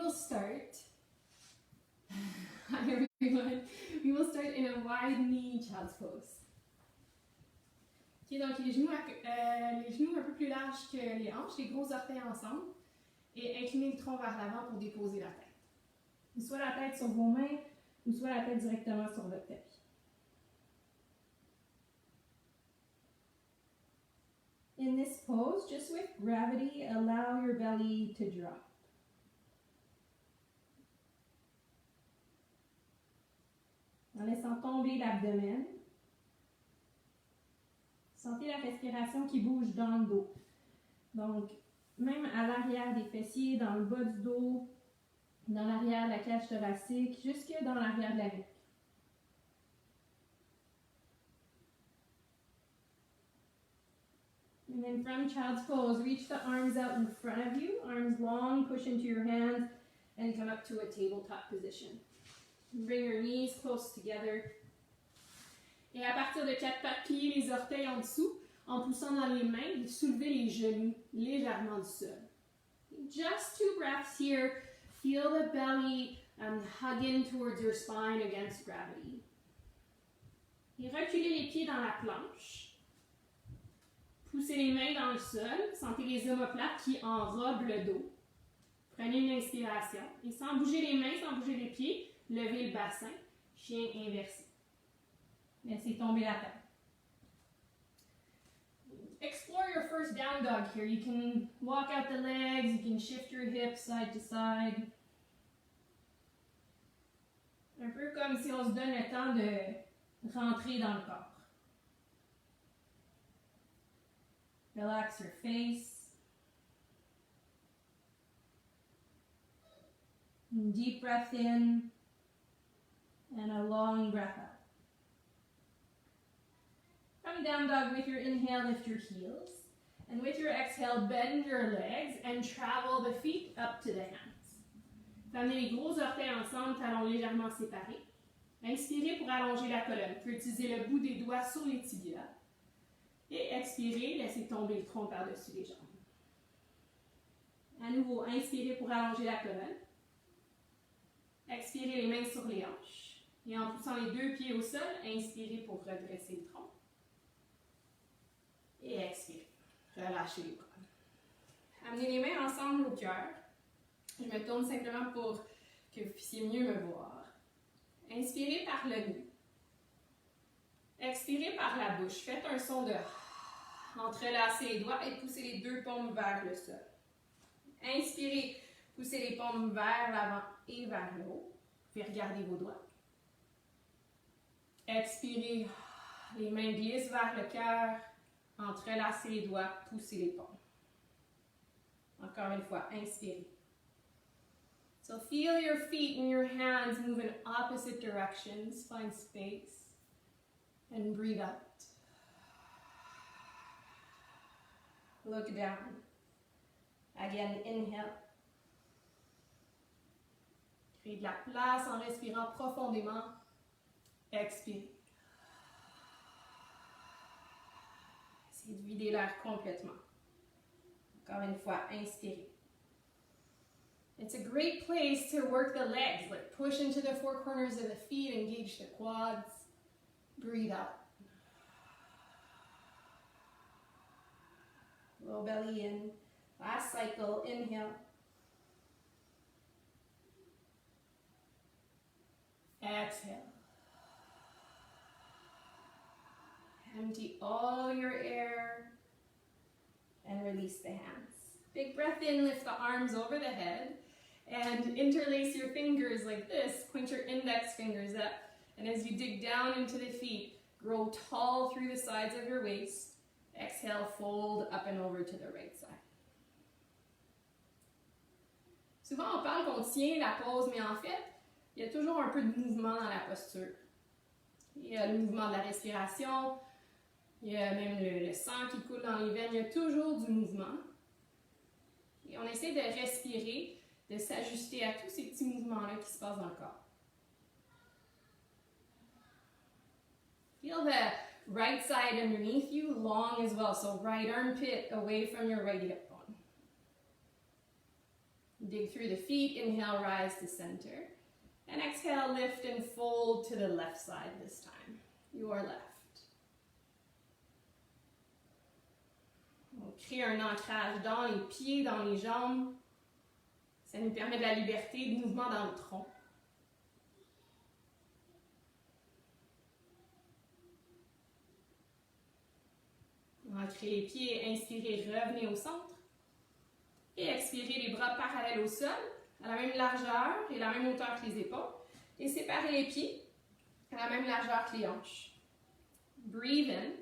will start, hi everyone, we will start in a wide knee child's pose. Okay, donc les genoux un peu plus larges que les hanches, les gros orteils ensemble, et inclinez le tronc vers l'avant pour déposer la tête. Soit la tête sur vos mains, ou soit la tête directement sur votre tapis. In this pose, just with gravity, allow your belly to drop. En laissant tomber l'abdomen, sentez la respiration qui bouge dans le dos. Donc, même à l'arrière des fessiers, dans le bas du dos, dans l'arrière de la cage thoracique, jusque dans l'arrière de la nuque. And then from child's pose, reach the arms out in front of you, arms long, push into your hands, and come up to a tabletop position. Bring your knees close together. Et à partir de 4 pattes, pliez les orteils en dessous, en poussant dans les mains et soulevez les genoux légèrement du sol. Just 2 breaths here. Feel the belly hug in towards your spine against gravity. Et reculez les pieds dans la planche. Poussez les mains dans le sol. Sentez les omoplates qui enrobent le dos. Prenez une inspiration. Et sans bouger les mains, sans bouger les pieds, levez le bassin. Chien inversé. Laissez tomber la tête. Explore your first down dog here. You can walk out the legs, you can shift your hips side to side. Un peu comme si on se donne le temps de rentrer dans le corps. Relax your face. Deep breath in and a long breath out. From down dog, with your inhale, lift your heels. And with your exhale, bend your legs and travel the feet up to the hands. Amenez les gros orteils ensemble, talons légèrement séparés. Inspirez pour allonger la colonne. Vous pouvez utiliser le bout des doigts sur les tibias. Et expirez, laissez tomber le tronc par-dessus les jambes. À nouveau, inspirez pour allonger la colonne. Expirez les mains sur les hanches. Et en poussant les 2 pieds au sol, inspirez pour redresser le tronc. Et expirez. Relâchez les bras. Amenez les mains ensemble au cœur. Je me tourne simplement pour que vous puissiez mieux me voir. Inspirez par le nez. Expirez par la bouche. Faites un son de entrelacez les doigts et poussez les 2 paumes vers le sol. Inspirez, poussez les paumes vers l'avant et vers le haut. Vous pouvez regarder vos doigts. Expirez, les mains glissent vers le cœur. Entrelacez les doigts, poussez les paumes. Encore une fois, inspirez. So feel your feet and your hands move in opposite directions. Find space and breathe out. Look down. Again, inhale. Créez de la place en respirant profondément. Expirez. Essayez de vider l'air complètement. Encore une fois, inspirez. It's a great place to work the legs. Like push into the 4 corners of the feet, engage the quads. Breathe out. Low belly in. Last cycle, inhale. Exhale. Empty all your air and release the hands. Big breath in, lift the arms over the head and interlace your fingers like this. Point your index fingers up, and as you dig down into the feet, grow tall through the sides of your waist. Exhale, fold up and over to the right side. Souvent, on parle qu'on tient la pose, mais en fait, il y a toujours un peu de mouvement dans la posture. Il y a le mouvement de la respiration, il y a même le sang qui coule dans les veines, il y a toujours du mouvement. Et on essaie de respirer, de s'ajuster à tous ces petits mouvements-là qui se passent dans le corps. Feel the right side underneath you, long as well. So right armpit away from your right hip bone. Dig through the feet. Inhale, rise to center. And exhale, lift and fold to the left side this time. Your left. On crée un ancrage dans les pieds, dans les jambes. Ça nous permet de la liberté de mouvement dans le tronc. Ancrez les pieds, inspirez, revenez au centre. Et expirez les bras parallèles au sol, à la même largeur et la même hauteur que les épaules. Et séparez les pieds à la même largeur que les hanches. Breathe in.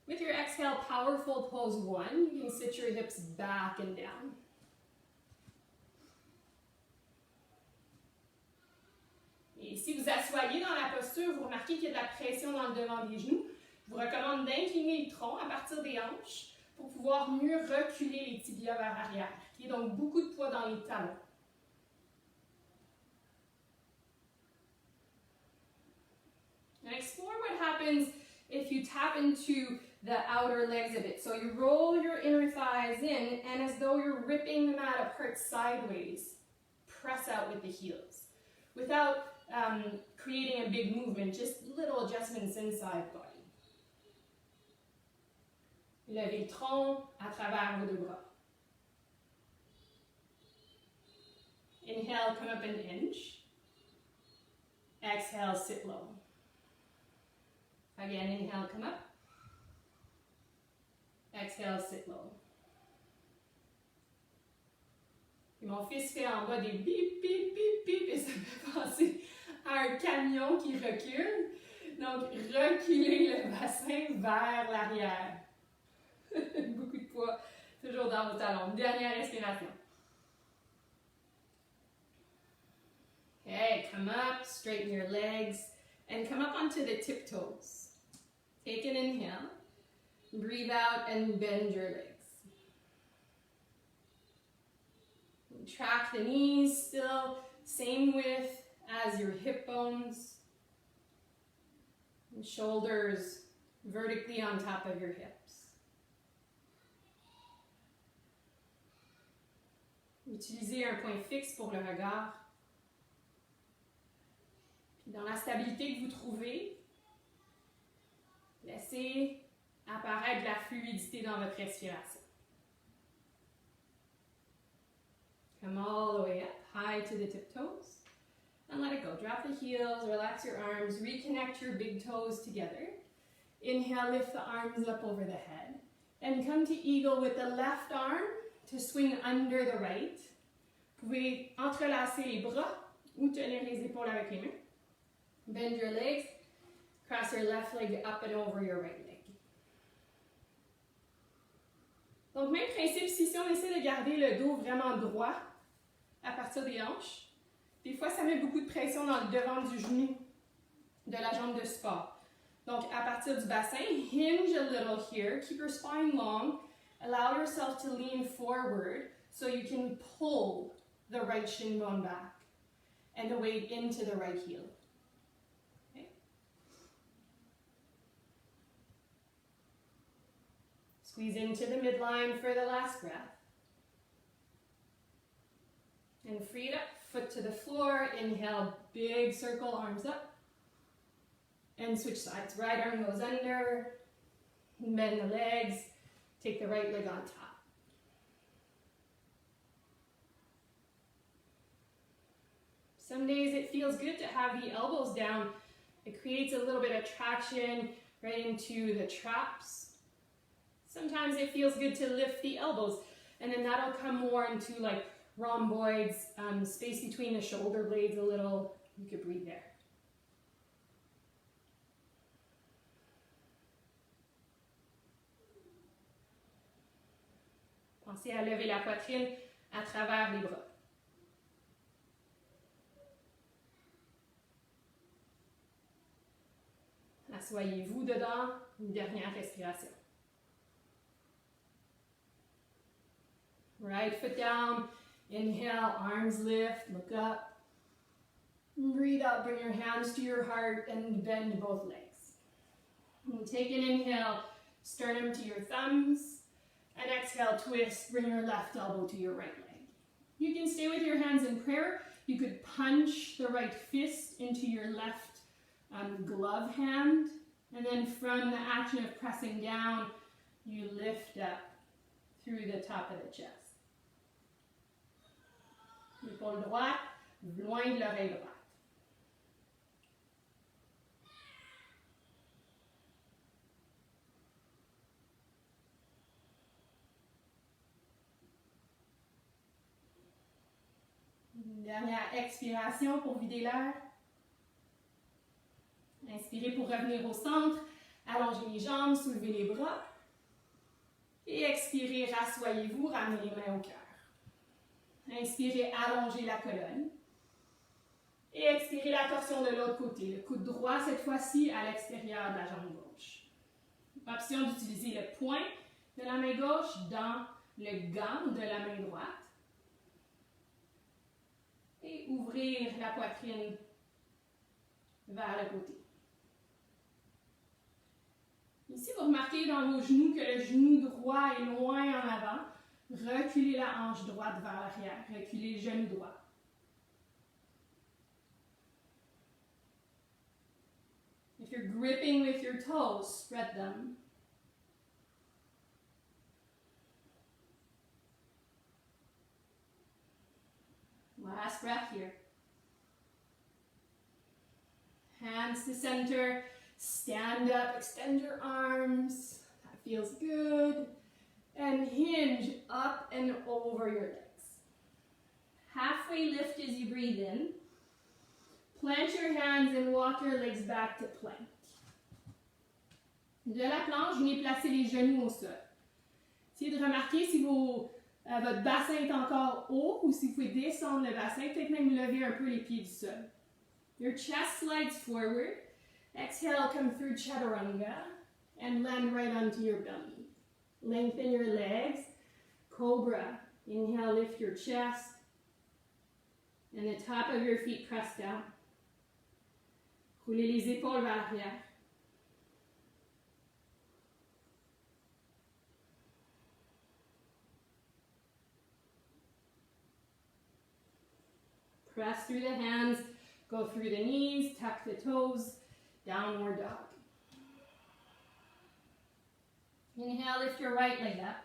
With your exhale, powerful pose 1. You can sit your hips back and down. Et si vous asseyez dans la posture, vous remarquez qu'il y a de la pression dans le devant des genoux. Je vous recommande d'incliner le tronc à partir des hanches pour pouvoir mieux reculer les tibias vers l'arrière. Il y a donc beaucoup de poids dans les talons. And explore what happens if you tap into the outer legs a bit. So you roll your inner thighs in, and as though you're ripping the mat apart sideways, press out with the heels. Without creating a big movement, just little adjustments inside body. Levez le tronc à travers vos deux bras. Inhale, come up an inch. Exhale, sit low. Again, inhale, come up. Exhale, sit low. Et mon fils fait en bas des bip, bip, bip, bip, et ça me fait penser à un camion qui recule. Donc, reculez le bassin vers l'arrière. Beaucoup de poids, toujours dans vos talons. Dernière respiration. Okay, come up, straighten your legs, and come up onto the tiptoes. Take an inhale, breathe out, and bend your legs. And track the knees, still same width as your hip bones. And shoulders vertically on top of your hips. Utilisez un point fixe pour le regard. Puis dans la stabilité que vous trouvez, laissez apparaître de la fluidité dans votre respiration. Come all the way up, high to the tiptoes, and let it go. Drop the heels, relax your arms, reconnect your big toes together. Inhale, lift the arms up over the head, and come to eagle with the left arm to swing under the right. Vous pouvez entrelacer les bras ou tenir les épaules avec les mains. Bend your legs, cross your left leg up and over your right leg. Donc, même principe, si on essaie de garder le dos vraiment droit à partir des hanches, des fois, ça met beaucoup de pression dans le devant du genou de la jambe de support. Donc, à partir du bassin, hinge a little here, keep your spine long, allow yourself to lean forward so you can pull the right shin bone back and the weight into the right heel. Okay? Squeeze into the midline for the last breath. And free it up, foot to the floor. Inhale, big circle, arms up. And switch sides. Right arm goes under. Bend the legs. Take the right leg on top. Some days it feels good to have the elbows down. It creates a little bit of traction right into the traps. Sometimes it feels good to lift the elbows, and then that'll come more into like rhomboids, space between the shoulder blades a little. You could breathe there. Pensez à lever la poitrine à travers les bras. Asseyez-vous dedans, une dernière respiration. Right foot down, inhale, arms lift, look up. Breathe out, bring your hands to your heart and bend both legs. And take an inhale, sternum to your thumbs. And exhale, twist, bring your left elbow to your right leg. You can stay with your hands in prayer. You could punch the right fist into your left glove hand. And then from the action of pressing down, you lift up through the top of the chest. L'épaule droite, loin de l'oreille droite. Une dernière expiration pour vider l'air. Inspirez pour revenir au centre. Allongez les jambes, soulevez les bras. Et expirez, rassoyez-vous, ramenez les mains au cœur. Inspirez, allongez la colonne. Et expirez la torsion de l'autre côté. Le coude droit, cette fois-ci, à l'extérieur de la jambe gauche. Option d'utiliser le poing de la main gauche dans le gant de la main droite. Et ouvrir la poitrine vers le côté. Ici, vous remarquez dans vos genoux que le genou droit est loin en avant. Reculez la hanche droite vers l'arrière. Reculez le genou droit. If you're gripping with your toes, spread them. Last breath here. Hands to center. Stand up, extend your arms. That feels good. And hinge up and over your legs. Halfway lift as you breathe in. Plant your hands and walk your legs back to plank. De la planche, venez placer les genoux au sol. Essayez de remarquer si votre bassin est encore haut ou si vous pouvez descendre le bassin, peut-être même lever un peu les pieds du sol. Your chest slides forward. Exhale, come through chaturanga and land right onto your belly. Lengthen your legs. Cobra. Inhale, lift your chest. And the top of your feet press down. Roulez les épaules vers l'arrière. Press through the hands. Go through the knees. Tuck the toes. Downward dog. Inhale, lift your right leg up.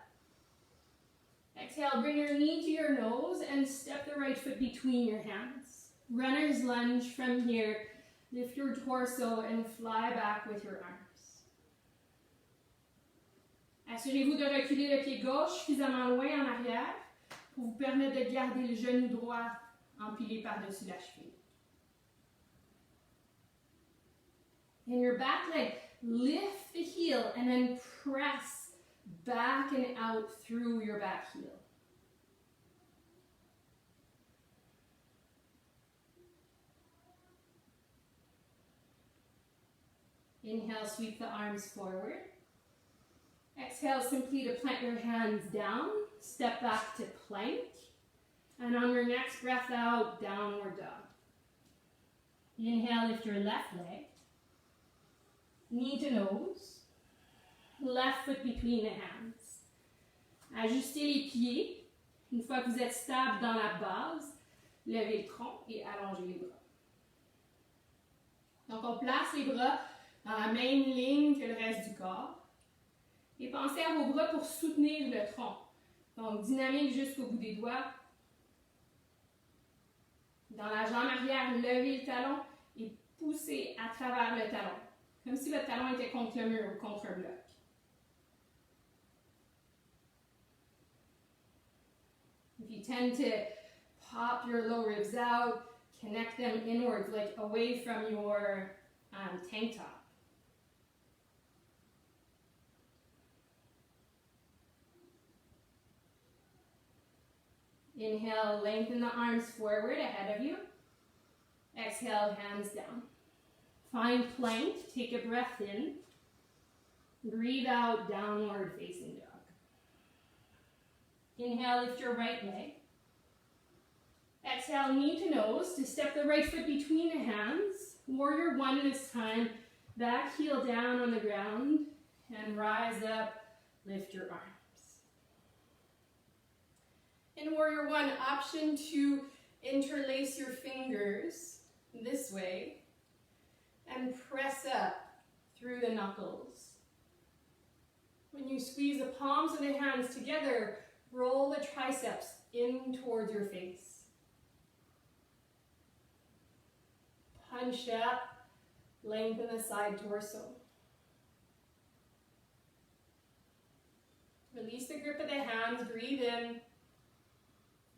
Exhale, bring your knee to your nose and step the right foot between your hands. Runner's lunge from here. Lift your torso and fly back with your arms. Assurez-vous de reculer le pied gauche suffisamment loin en arrière pour vous permettre de garder le genou droit empilé par-dessus la cheville. In your back leg, lift the heel and then press back and out through your back heel. Inhale, sweep the arms forward. Exhale, simply to plant your hands down, step back to plank. And on your next breath out, downward dog. Inhale, lift your left leg. Knee to nose, left foot between the hands. Ajustez les pieds. Une fois que vous êtes stable dans la base, levez le tronc et allongez les bras. Donc on place les bras dans la même ligne que le reste du corps. Et pensez à vos bras pour soutenir le tronc. Donc dynamique jusqu'au bout des doigts. Dans la jambe arrière, levez le talon et poussez à travers le talon. Comme si votre talon était contre le mur ou contre un bloc. If you tend to pop your low ribs out, connect them inwards, like away from your tank top. Inhale, lengthen the arms forward ahead of you. Exhale, hands down. Find plank, take a breath in. Breathe out, downward facing dog. Inhale, lift your right leg. Exhale, knee to nose to step the right foot between the hands. Warrior one this time. Back heel down on the ground and rise up, lift your arms. In Warrior One, option to interlace your fingers this way and press up through the knuckles. When you squeeze the palms of the hands together, roll the triceps in towards your face. Punch up, lengthen the side torso. Release the grip of the hands, breathe in,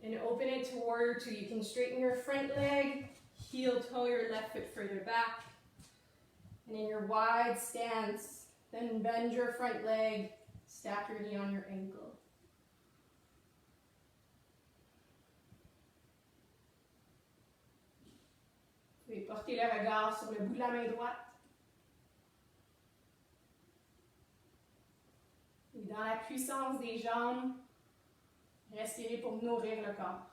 and open it to Warrior Two. You can straighten your front leg, heel toe your left foot further back. And in your wide stance, then bend your front leg, stack your knee on your ankle. Vous pouvez porter le regard sur le bout de la main droite. Et dans la puissance des jambes, respirez pour nourrir le corps.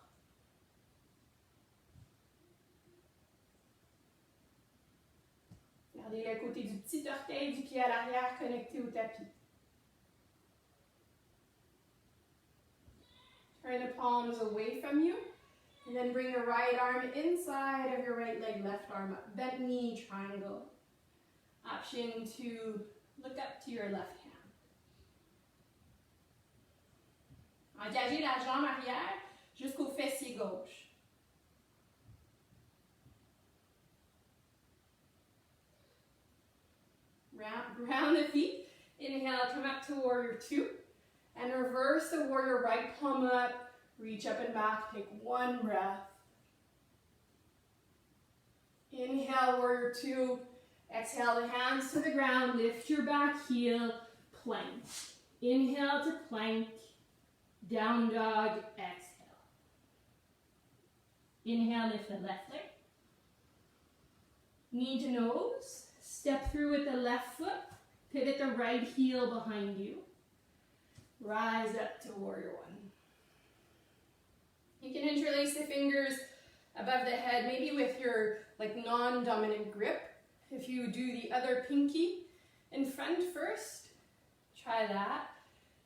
Gardez le côté du petit orteil du pied à l'arrière connecté au tapis. Turn the palms away from you, and then bring the right arm inside of your right leg, left arm up. Bent knee triangle. Option to look up to your left hand. Engagez la jambe arrière jusqu'au fessier gauche. Ground the feet. Inhale, come up to Warrior Two. And reverse the Warrior right palm up. Reach up and back. Take one breath. Inhale, Warrior Two. Exhale the hands to the ground. Lift your back heel. Plank. Inhale to plank. Down dog. Exhale. Inhale, lift the left leg. Knee to nose. Step through with the left foot. Pivot the right heel behind you. Rise up to Warrior One. You can interlace the fingers above the head, maybe with your non-dominant grip. If you do the other pinky in front first, try that.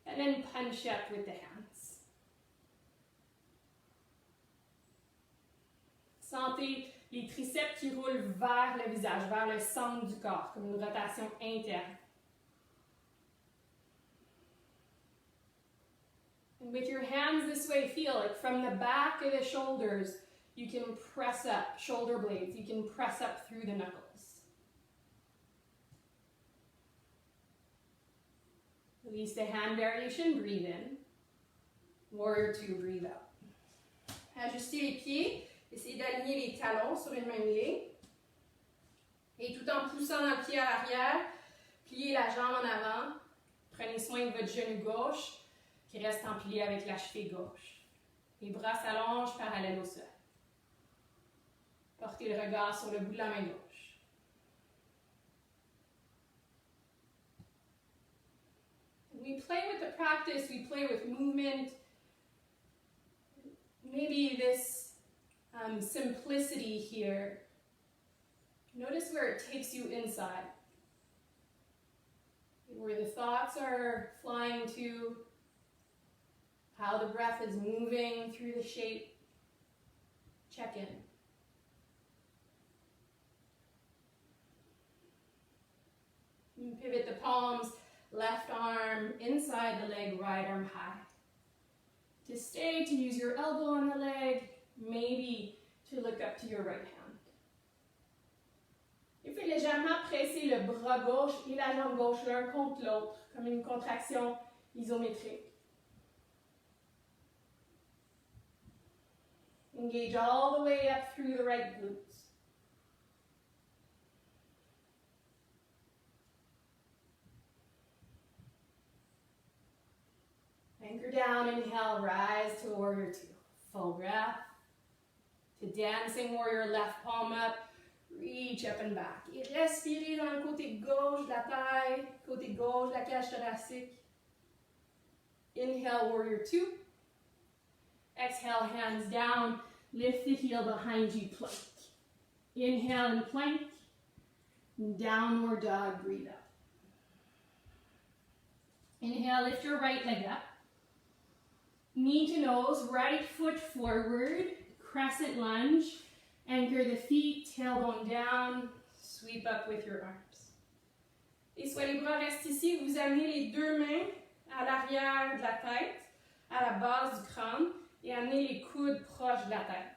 And then punch up with the hands. Sentez les triceps qui roulent vers le visage, vers le centre du corps, comme une rotation interne. And with your hands this way, feel like from the back of the shoulders, you can press up, shoulder blades, you can press up through the knuckles. Release the hand variation, breathe in. Warrior Two, breathe out. Ajustez les pieds, essayez d'aligner les talons sur une même ligne. Et tout en poussant un pied à l'arrière, pliez la jambe en avant. Prenez soin de votre genou gauche qui reste empilé avec la cheville gauche. Les bras s'allongent parallèles au sol. Portez le regard sur le bout de la main gauche. We play with the practice, we play with movement. Maybe this simplicity here. Notice where it takes you inside. Where the thoughts are flying to, how the breath is moving through the shape. Check in. You pivot the palms, left arm inside the leg, right arm high. To stay, to use your elbow on the leg, maybe to look up to your right hand. Et puis légèrement presser le bras gauche et la jambe gauche l'un contre l'autre, comme une contraction isométrique. Engage all the way up through the right glutes. Anchor down, inhale, rise to Warrior Two. Full breath. To dancing warrior, left palm up, reach up and back. Et respirez dans le côté gauche de la taille, côté gauche de la cage thoracique. Inhale, Warrior Two. Exhale, hands down, lift the heel behind you, plank. Inhale and plank. Downward dog, breathe out. Inhale, lift your right leg up. Knee to nose, right foot forward, crescent lunge. Anchor the feet, tailbone down, sweep up with your arms. Et soit les bras restent ici, vous amenez les deux mains à l'arrière de la tête, à la base du crâne, et amenez les coudes proches de la tête.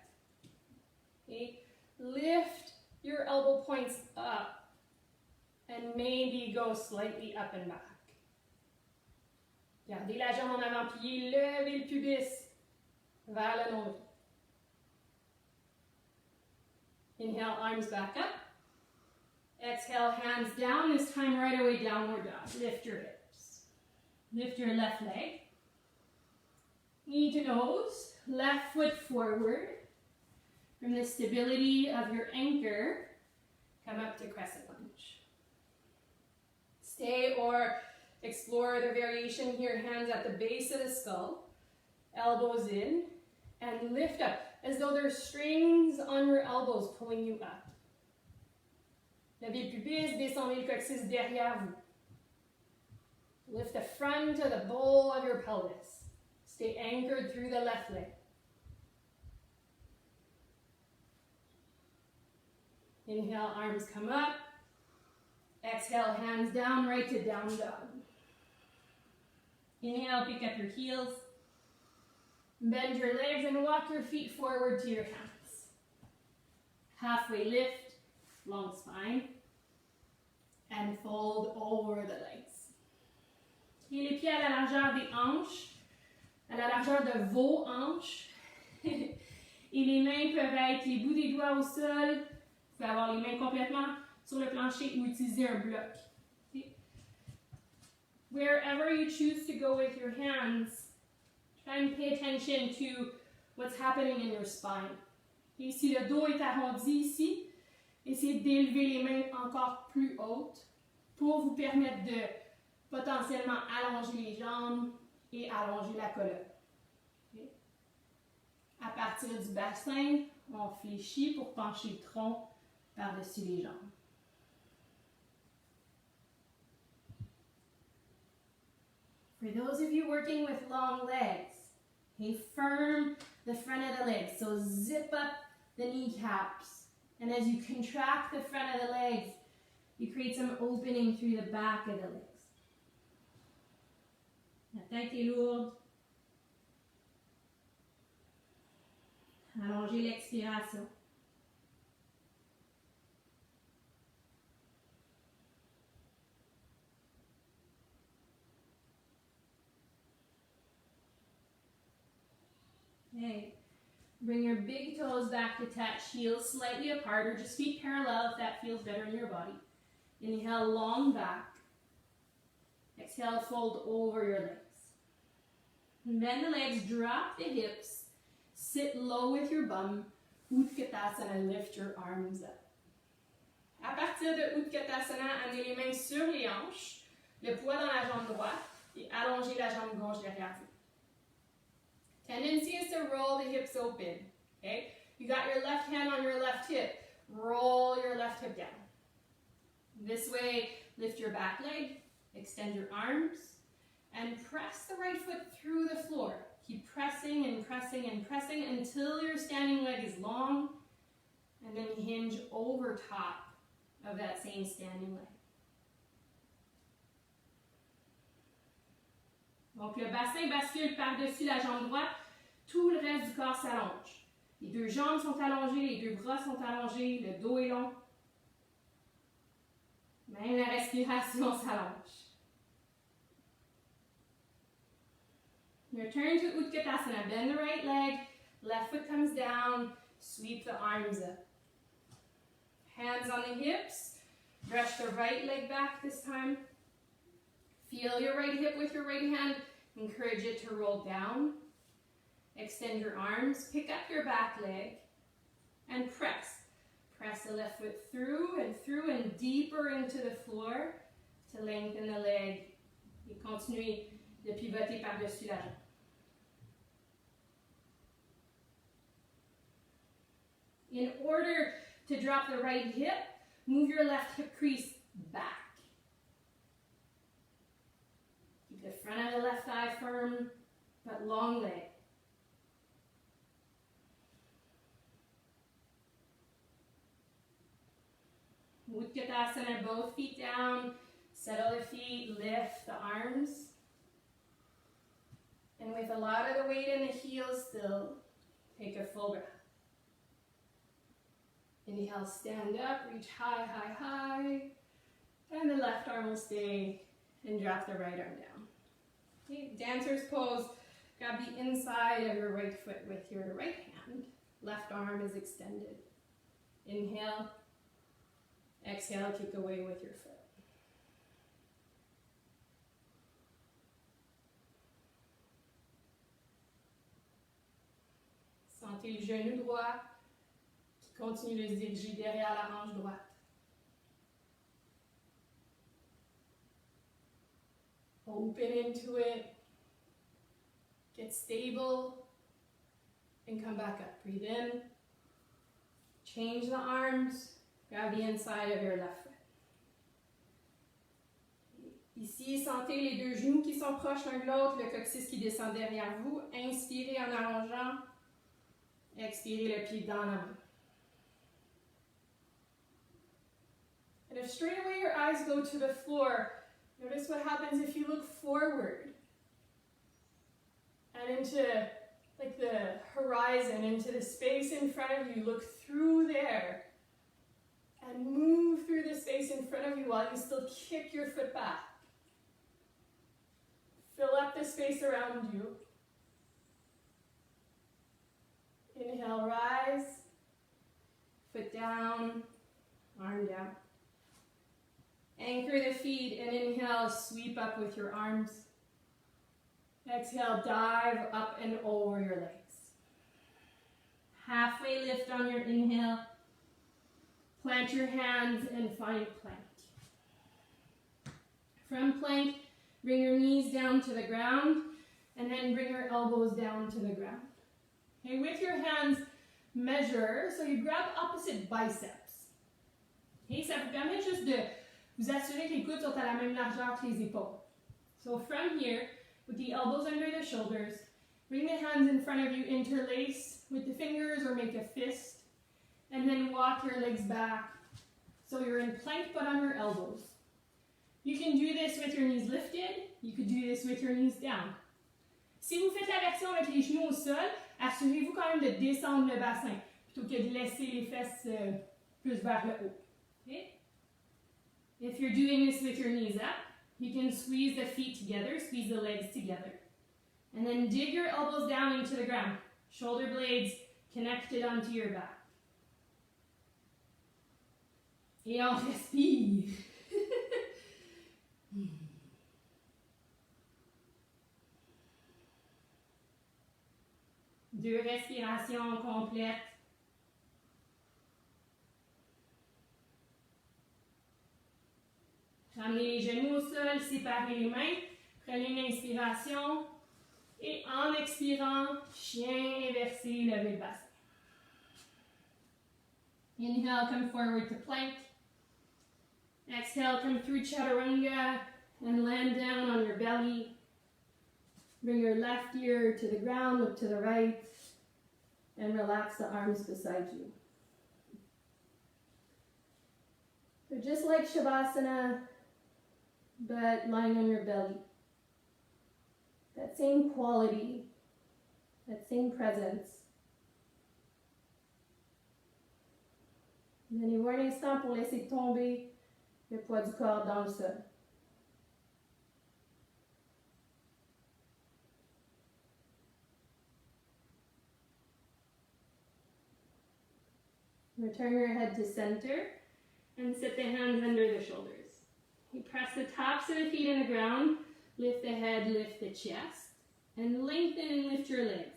Okay? Lift your elbow points up, and maybe go slightly up and back. Gardez la jambe en avant-pied, levez le pubis vers le nombril. Inhale, arms back up. Exhale, hands down. This time right away, downward dog. Lift your hips. Lift your left leg. Knee to nose. Left foot forward. From the stability of your anchor, come up to crescent lunge. Stay or explore the variation here. Hands at the base of the skull. Elbows in. And lift up, as though there's strings on your elbows pulling you up. Levez le pubis, descendez le coccyx derrière vous. Lift the front of the bowl of your pelvis. Stay anchored through the left leg. Inhale, arms come up. Exhale, hands down, right to down dog. Inhale, pick up your heels. Bend your legs and walk your feet forward to your hands. Halfway lift, long spine, and fold over the legs. Et les pieds à la largeur des hanches, à la largeur de vos hanches. Et les mains peuvent être les bouts des doigts au sol. Vous pouvez avoir les mains complètement sur le plancher ou utiliser un bloc. Okay? Wherever you choose to go with your hands, try and pay attention to what's happening in your spine. Et si le dos est arrondi ici, essayez d'élever les mains encore plus hautes pour vous permettre de potentiellement allonger les jambes et allonger la colonne. Okay? À partir du bassin, on fléchit pour pencher le tronc par-dessus les jambes. For those of you working with long legs, okay, firm the front of the legs. So zip up the kneecaps. And as you contract the front of the legs, you create some opening through the back of the legs. La tête est lourde. Allongez l'expiration. Okay. Bring your big toes back to touch, heels slightly apart, or just feet parallel if that feels better in your body. Inhale, long back. Exhale, fold over your legs. And bend the legs, drop the hips, sit low with your bum. Utkatasana, lift your arms up. À partir de Utkatasana, amenez les mains sur les hanches, le poids dans la jambe droite et allongez la jambe gauche derrière vous. Tendency is to roll the hips open, okay? You got your left hand on your left hip. Roll your left hip down. This way, lift your back leg, extend your arms, and press the right foot through the floor. Keep pressing and pressing and pressing until your standing leg is long, and then hinge over top of that same standing leg. Donc, le bassin bascule par-dessus la jambe droite, tout le reste du corps s'allonge. Les deux jambes sont allongées, les deux bras sont allongés, le dos est long. Même la respiration s'allonge. Return to Utkatasana. Bend the right leg, left foot comes down, sweep the arms up. Hands on the hips, brush the right leg back this time. Feel your right hip with your right hand. Encourage it to roll down. Extend your arms. Pick up your back leg and press. Press the left foot through and deeper into the floor to lengthen the leg. Et continuez de pivoter par-dessus la jambe. In order to drop the right hip, move your left hip crease back. The front of the left thigh firm, That long leg. Utkatasana, both feet down. Settle the feet, lift the arms. And with a lot of the weight in the heels still, take a full breath. Inhale, stand up, reach high, high, high. And the left arm will stay and drop the right arm down. Okay, dancer's pose. Grab the inside of your right foot with your right hand. Left arm is extended. Inhale. Exhale, kick away with your foot. Sentez le genou droit qui continue de se diriger derrière la hanche droite. Open into it. Get stable. And come back up. Breathe in. Change the arms. Grab the inside of your left foot. Ici, sentez les deux genoux qui sont proches l'un de l'autre, le coccyx qui descend derrière vous. Inspirez en allongeant. Expirez le pied dans la main. And if straight away your eyes go to the floor, notice what happens if you look forward and into like the horizon, into the space in front of you. Look through there and move through the space in front of you while you still kick your foot back. Fill up the space around you. Inhale, rise. Foot down, arm down. Anchor the feet and inhale, sweep up with your arms. Exhale, dive up and over your legs. Halfway lift on your inhale. Plant your hands and find plank. From plank, bring your knees down to the ground and then bring your elbows down to the ground. Okay, with your hands, measure, so you grab opposite biceps. Okay, ça vous permet juste de vous assurer que les coudes sont à la même largeur que les épaules. So from here, with the elbows under the shoulders, bring the hands in front of you, interlace with the fingers or make a fist, and then walk your legs back. So you're in plank but on your elbows. You can do this with your knees lifted. You could do this with your knees down. Si vous faites la version avec les genoux au sol, assurez-vous quand même de descendre le bassin plutôt que de laisser les fesses plus vers le haut. Okay? If you're doing this with your knees up, you can squeeze the feet together, squeeze the legs together. And then dig your elbows down into the ground. Shoulder blades connected onto your back. Et on respire. Deux respirations complètes. Ramenez les genoux au sol, séparez les mains. Prenez une inspiration. Et en expirant, chien inversé, levez le bassin. Inhale, come forward to plank. Exhale, come through chaturanga and land down on your belly. Bring your left ear to the ground, look to the right, and relax the arms beside you. So just like Shavasana, but lying on your belly. That same quality, that same presence. Donnez-vous un instant pour laisser tomber le poids du corps dans le sol. Return your head to center and sit the hands under the shoulders. You press the tops of the feet in the ground, lift the head, lift the chest, and lengthen and lift your legs.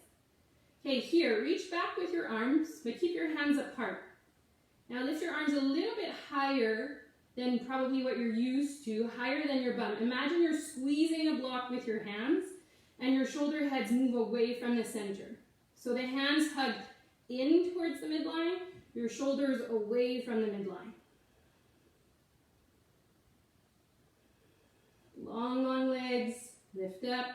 Okay, here, reach back with your arms, but keep your hands apart. Now lift your arms a little bit higher than probably what you're used to, higher than your bum. Imagine you're squeezing a block with your hands, and your shoulder heads move away from the center. So the hands hug in towards the midline, your shoulders away from the midline. Long, long legs, lift up.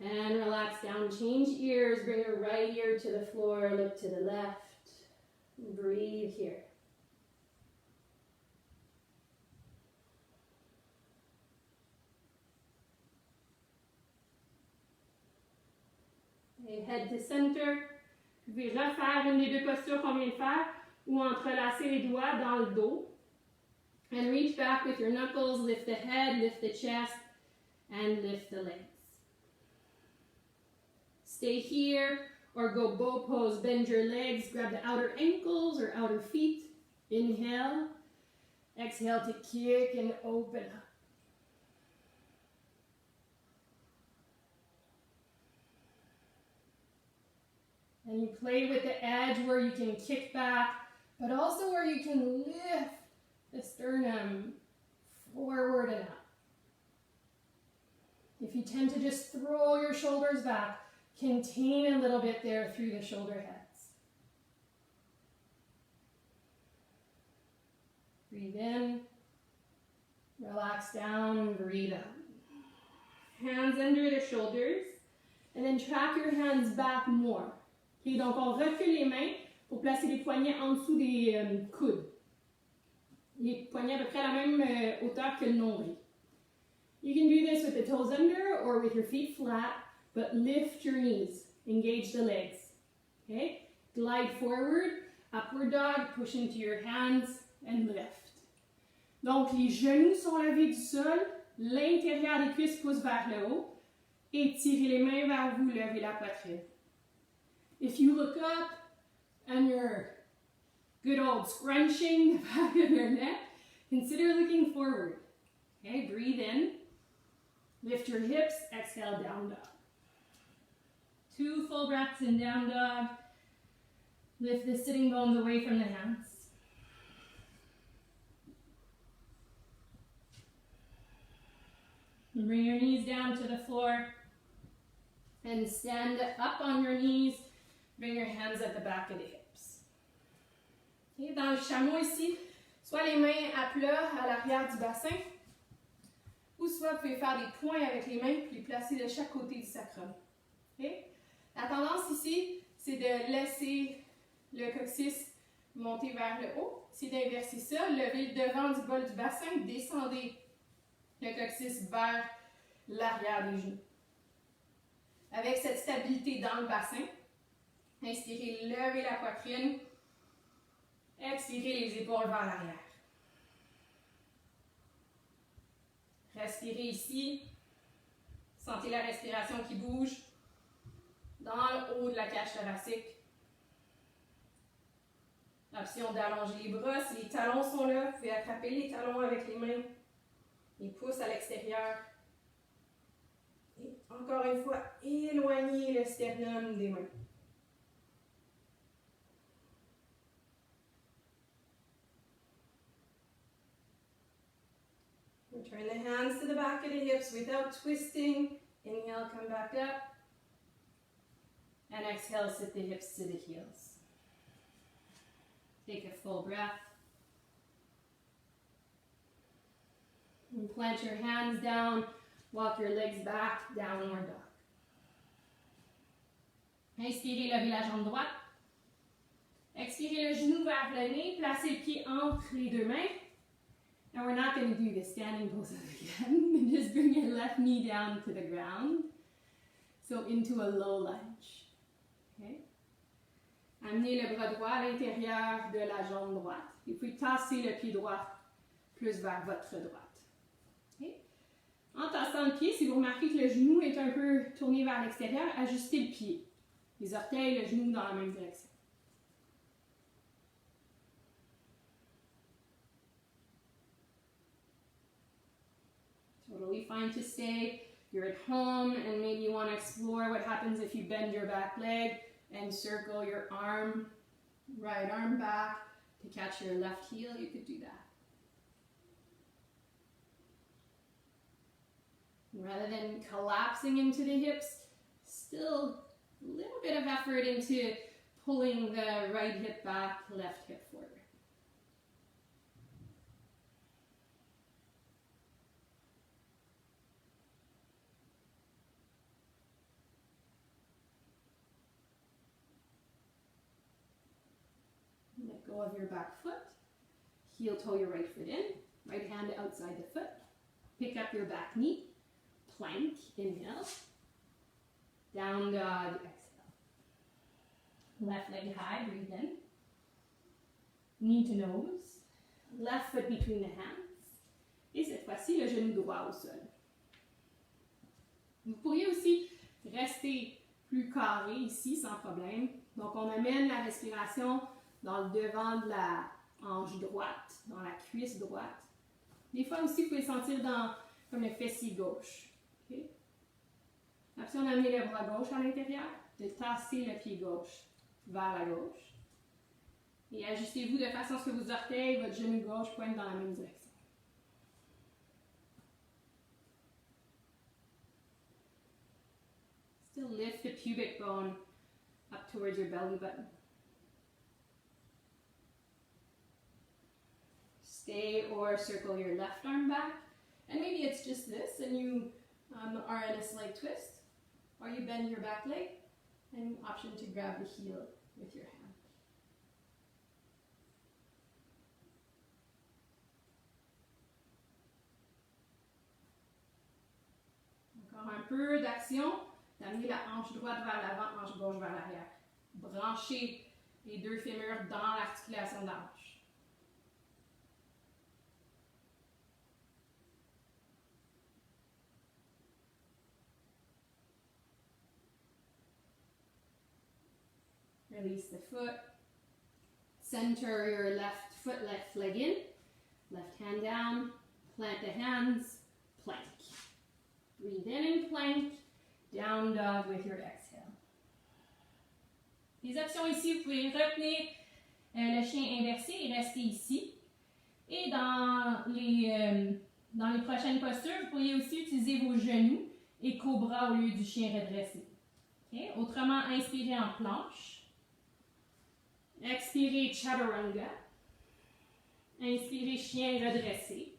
And relax down, change ears, bring your right ear to the floor, look to the left. Breathe here. Et head to center. Vous pouvez refaire une des deux postures qu'on vient de faire ou entrelacer les doigts dans le dos. And reach back with your knuckles, lift the head, lift the chest, and lift the legs. Stay here or go bow pose, bend your legs, grab the outer ankles or outer feet. Inhale, exhale to kick and open up. And you play with the edge where you can kick back, but also where you can lift the sternum forward and up. If you tend to just throw your shoulders back, contain a little bit there through the shoulder heads. Breathe in, relax down, breathe out. Hands under the shoulders, and then track your hands back more. Okay, donc on recule les mains pour placer les poignets en dessous des coudes. Les poignets à peu près à la même hauteur que le nombril. You can do this with the toes under or with your feet flat, but lift your knees, engage the legs. Okay? Glide forward, upward dog, push into your hands and lift. Donc les genoux sont levés du sol, l'intérieur des cuisses pousse vers le haut, étirez les mains vers vous, levez la poitrine. If you look up and you're good old scrunching the back of your neck, consider looking forward. Okay, breathe in. Lift your hips, exhale, down dog. 2 full breaths in down dog. Lift the sitting bones away from the hands. And bring your knees down to the floor. And stand up on your knees. Bring your hands at the back of the hips. Okay, dans le chameau ici, soit les mains à plat à l'arrière du bassin, ou soit vous pouvez faire des points avec les mains puis les placer de chaque côté du sacrum. Okay? La tendance ici, c'est de laisser le coccyx monter vers le haut. C'est d'inverser ça, lever le devant du bol du bassin, descendez le coccyx vers l'arrière des genoux. Avec cette stabilité dans le bassin, inspirez, levez la poitrine, expirez les épaules vers l'arrière. Respirez ici, sentez la respiration qui bouge dans le haut de la cage thoracique. Option d'allonger les bras, si les talons sont là, vous pouvez attraper les talons avec les mains, les pouces à l'extérieur. Et encore une fois, éloignez le sternum des mains. Turn the hands to the back of the hips without twisting. Inhale, come back up. And exhale, sit the hips to the heels. Take a full breath. And plant your hands down. Walk your legs back, downward dog. Inspirez, levez la jambe droite. Expirez le genou vers le nez. Placez le pied entre les deux mains. Now we're not going to do the standing poses again. Just bring your left knee down to the ground. So into a low lunge. Okay? Amenez le bras droit à l'intérieur de la jambe droite. Et puis tassez le pied droit plus vers votre droite. Okay? En tassant le pied, si vous remarquez que le genou est un peu tourné vers l'extérieur, ajustez le pied. Les orteils, le genou dans la même direction. Totally fine to stay. You're at home and maybe you want to explore what happens if you bend your back leg and circle your arm, right arm back to catch your left heel. You could do that. Rather than collapsing into the hips, still a little bit of effort into pulling the right hip back, left hip forward. go of your back foot. Heel toe your right foot in. Right hand outside the foot. Pick up your back knee. Plank, inhale. Down dog, exhale. Left leg high, breathe in. Knee to nose. Left foot between the hands. Et cette fois-ci, le genou droit au sol. Vous pourriez aussi rester plus carré ici sans problème. Donc, on amène la respiration dans le devant de la hanche droite, dans la cuisse droite. Des fois aussi, vous pouvez sentir dans comme le fessier gauche. Okay? Après, on amène le bras gauche à l'intérieur, de tasser le pied gauche vers la gauche. Et ajustez-vous de façon à ce que vos orteils, votre genou gauche pointent dans la même direction. Still lift the pubic bone up towards your belly button. Stay or circle your left arm back. And maybe it's just this and you are in a slight twist. Or you bend your back leg and option to grab the heel with your hand. Encore un peu d'action. D'amener la hanche droite vers l'avant, hanche gauche vers l'arrière. Branchez les deux fémurs dans l'articulation de la hanche. Release the foot. Center your left foot, left leg in. Left hand down. Plant the hands. Plank. Breathe in and plank. Down dog with your exhale. Les options ici, vous pouvez retenir le chien inversé et rester ici. Et dans les prochaines postures, vous pourriez aussi utiliser vos genoux et cobra au lieu du chien redressé. Okay? Autrement, inspirez en planche. Expirez chaturanga. Inspirez chien redressé.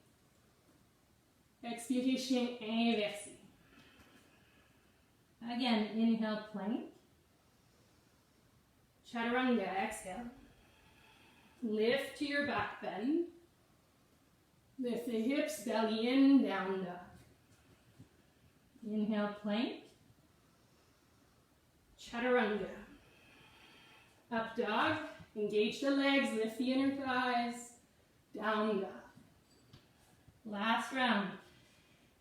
Expirez chien inversé. Again, inhale, plank. Chaturanga, exhale. Lift to your back bend. Lift the hips, belly in, down dog. Inhale, plank. Chaturanga. Up dog. Engage the legs, lift the inner thighs. Down dog. Last round.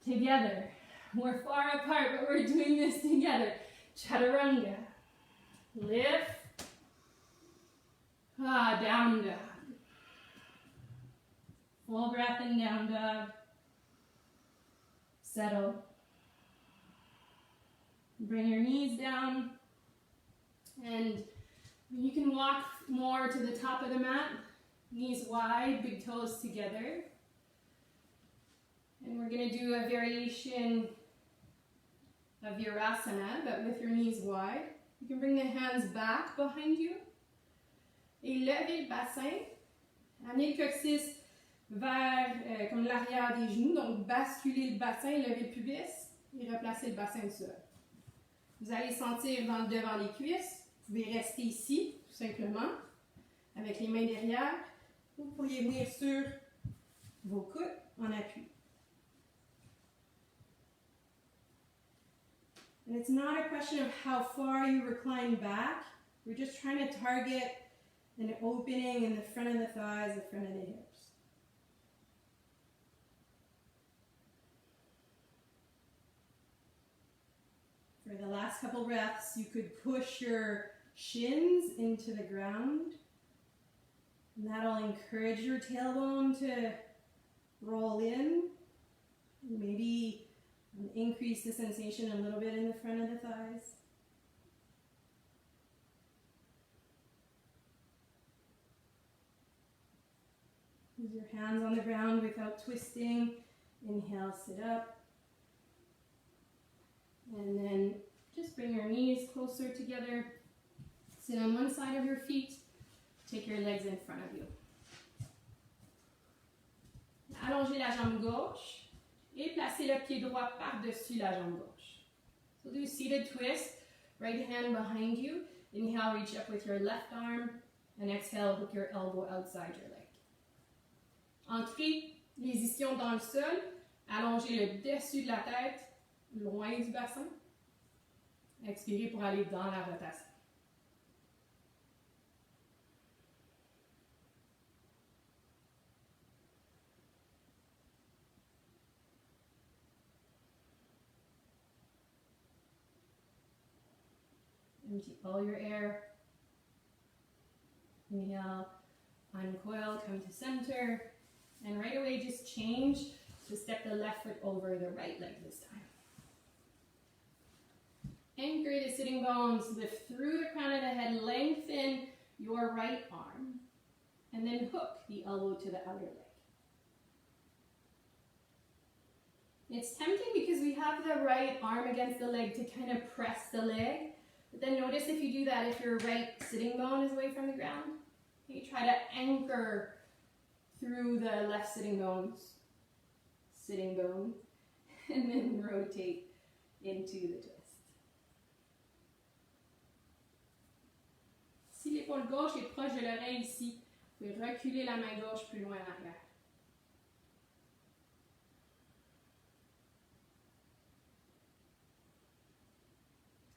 Together. We're far apart, but we're doing this together. Chaturanga. Lift. Down dog. Full breath in, down dog. Settle. Bring your knees down. And you can walk more to the top of the mat. Knees wide, big toes together. And we're going to do a variation of Virasana, but with your knees wide. You can bring the hands back behind you. Et levez le bassin. Amenez le coccyx vers comme l'arrière des genoux. Donc, basculez le bassin, levez le pubis et replacez le bassin au sol. Vous allez sentir dans le devant les cuisses. Vous pouvez rester ici, tout simplement, avec les mains derrière. Vous pourriez venir sur vos coudes en appui. And it's not a question of how far you recline back. We're just trying to target an opening in the front of the thighs, the front of the hips. For the last couple breaths, you could push your shins into the ground. And that'll encourage your tailbone to roll in. Maybe increase the sensation a little bit in the front of the thighs. Use your hands on the ground without twisting. Inhale, sit up. And then just bring your knees closer together. Sit on one side of your feet. Take your legs in front of you. Allongez la jambe gauche et placez le pied droit par-dessus la jambe gauche. So do seated twist. Right hand behind you. Inhale, reach up with your left arm And exhale, hook your elbow outside your leg. Ancrez les ischions dans le sol. Allongez le dessus de la tête, loin du bassin. Expirez pour aller dans la rotation. Empty all your air. Inhale, uncoil, come to center. And right away, just change to step the left foot over the right leg this time. Anchor the sitting bones, lift through the crown of the head, lengthen your right arm, and then hook the elbow to the outer leg. It's tempting because we have the right arm against the leg to kind of press the leg, but then notice if you do that, if your right sitting bone is away from the ground, you try to anchor through the left sitting bone, and then rotate into the twist. Si l'épaule gauche est proche de l'oreille ici, vous pouvez reculer la main gauche plus loin en arrière.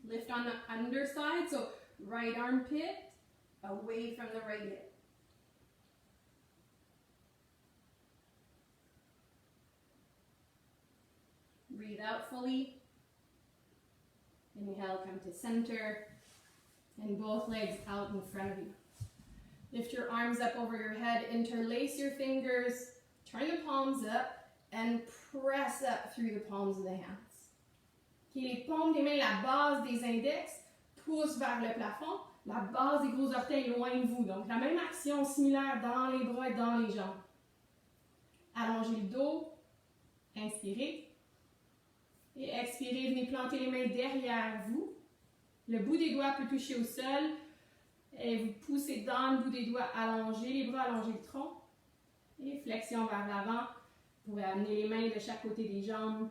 Lift on the underside, so right armpit away from the right hip. Breathe out fully. Inhale, come to center. And both legs out in front of you. Lift your arms up over your head, interlace your fingers, turn the palms up, and press up through the palms of the hands. Okay, les paumes des mains, la base des index, pousse vers le plafond, la base des gros orteils loin de vous. Donc la même action similaire dans les bras et dans les jambes. Allongez le dos, inspirez. Et expirez, venez planter les mains derrière vous. Le bout des doigts peut toucher au sol. Et vous poussez dans le bout des doigts, allongez les bras, allongez le tronc. Et flexion vers l'avant. Vous pouvez amener les mains de chaque côté des jambes.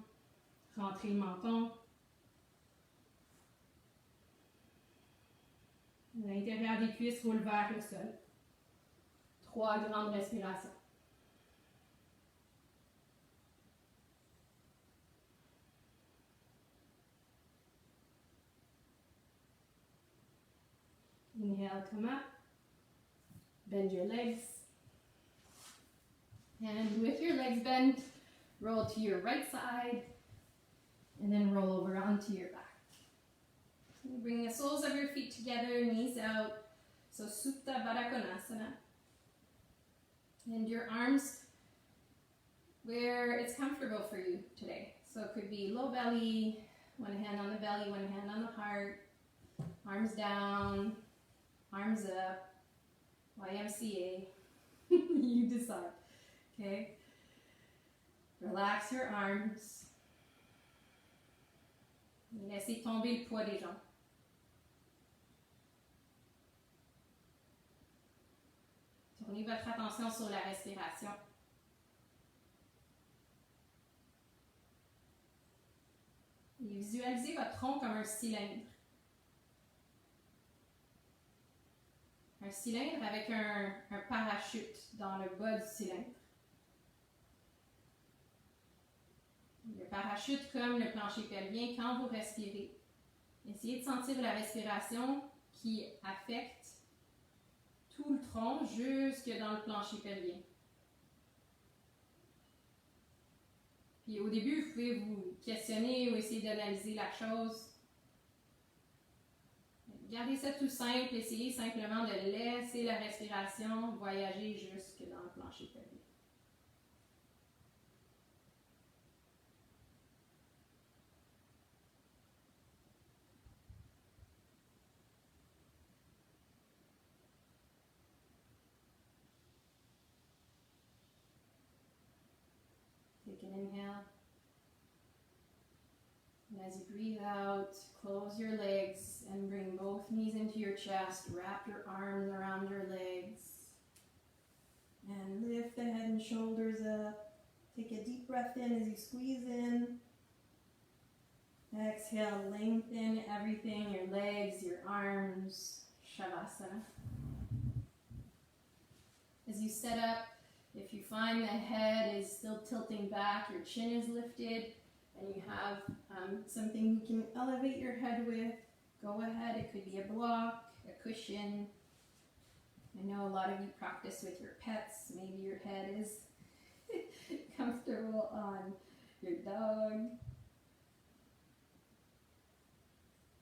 Rentrez le menton. L'intérieur des cuisses roule vers le sol. 3 grandes respirations. Inhale, come up. Bend your legs. And with your legs bent, roll to your right side. And then roll over onto your back. Bring the soles of your feet together, knees out. So Supta Baddha Konasana. And your arms where it's comfortable for you today. So it could be low belly, one hand on the belly, one hand on the heart. Arms down. Arms up, YMCA, you decide, okay? Relax your arms. Laissez tomber le poids des jambes. Tournez votre attention sur la respiration. Et visualisez votre tronc comme un cylindre. Un cylindre avec un parachute dans le bas du cylindre. Le parachute comme le plancher pelvien quand vous respirez. Essayez de sentir la respiration qui affecte tout le tronc jusque dans le plancher pelvien. Puis au début, vous pouvez vous questionner ou essayer d'analyser la chose. Gardez ça tout simple, essayez simplement de laisser la respiration voyager jusque dans le plancher pelvien. Take an inhale. And as you breathe out, close your legs and bring both knees into your chest. Wrap your arms around your legs. And lift the head and shoulders up. Take a deep breath in as you squeeze in. Exhale, lengthen everything, your legs, your arms. Shavasana. you set up, if you find the head is still tilting back, your chin is lifted, and you have something you can elevate your head with, go ahead. It could be a block, a cushion. I know a lot of you practice with your pets. Maybe your head is comfortable on your dog.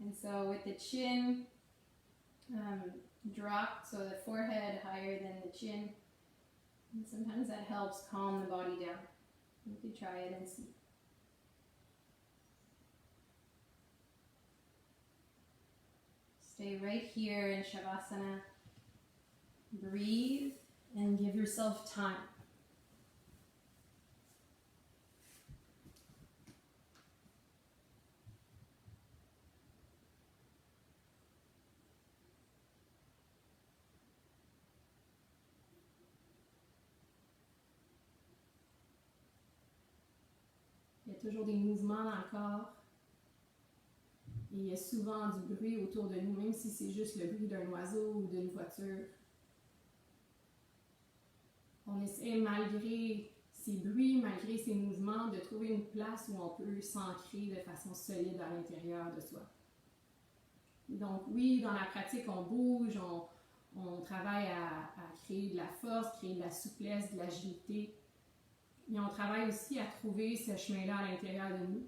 And so with the chin dropped, so the forehead higher than the chin, and sometimes that helps calm the body down. You could try it and see. Stay right here in Shavasana. Breathe and give yourself time. Il y a toujours des mouvements dans le corps. Et il y a souvent du bruit autour de nous, même si c'est juste le bruit d'un oiseau ou d'une voiture. On essaie, malgré ces bruits, malgré ces mouvements, de trouver une place où on peut s'ancrer de façon solide à l'intérieur de soi. Et donc oui, dans la pratique, on bouge, on travaille à créer de la force, créer de la souplesse, de l'agilité. Mais on travaille aussi à trouver ce chemin-là à l'intérieur de nous,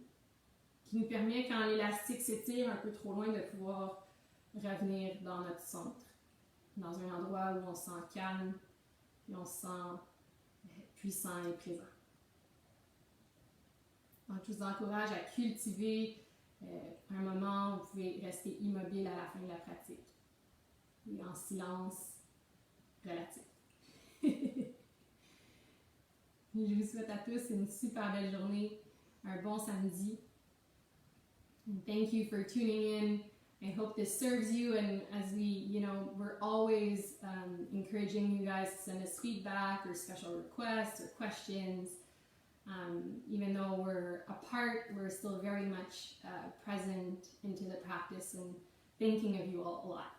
qui nous permet, quand l'élastique s'étire un peu trop loin, de pouvoir revenir dans notre centre, dans un endroit où on se sent calme et on se sent puissant et présent. Donc, je vous encourage à cultiver un moment où vous pouvez rester immobile à la fin de la pratique et en silence relatif. Je vous souhaite à tous une super belle journée, un bon samedi. And thank you for tuning in. I hope this serves you, and as we're always encouraging you guys to send us feedback or special requests or questions. Even though we're apart, we're still very much present into the practice and thinking of you all a lot.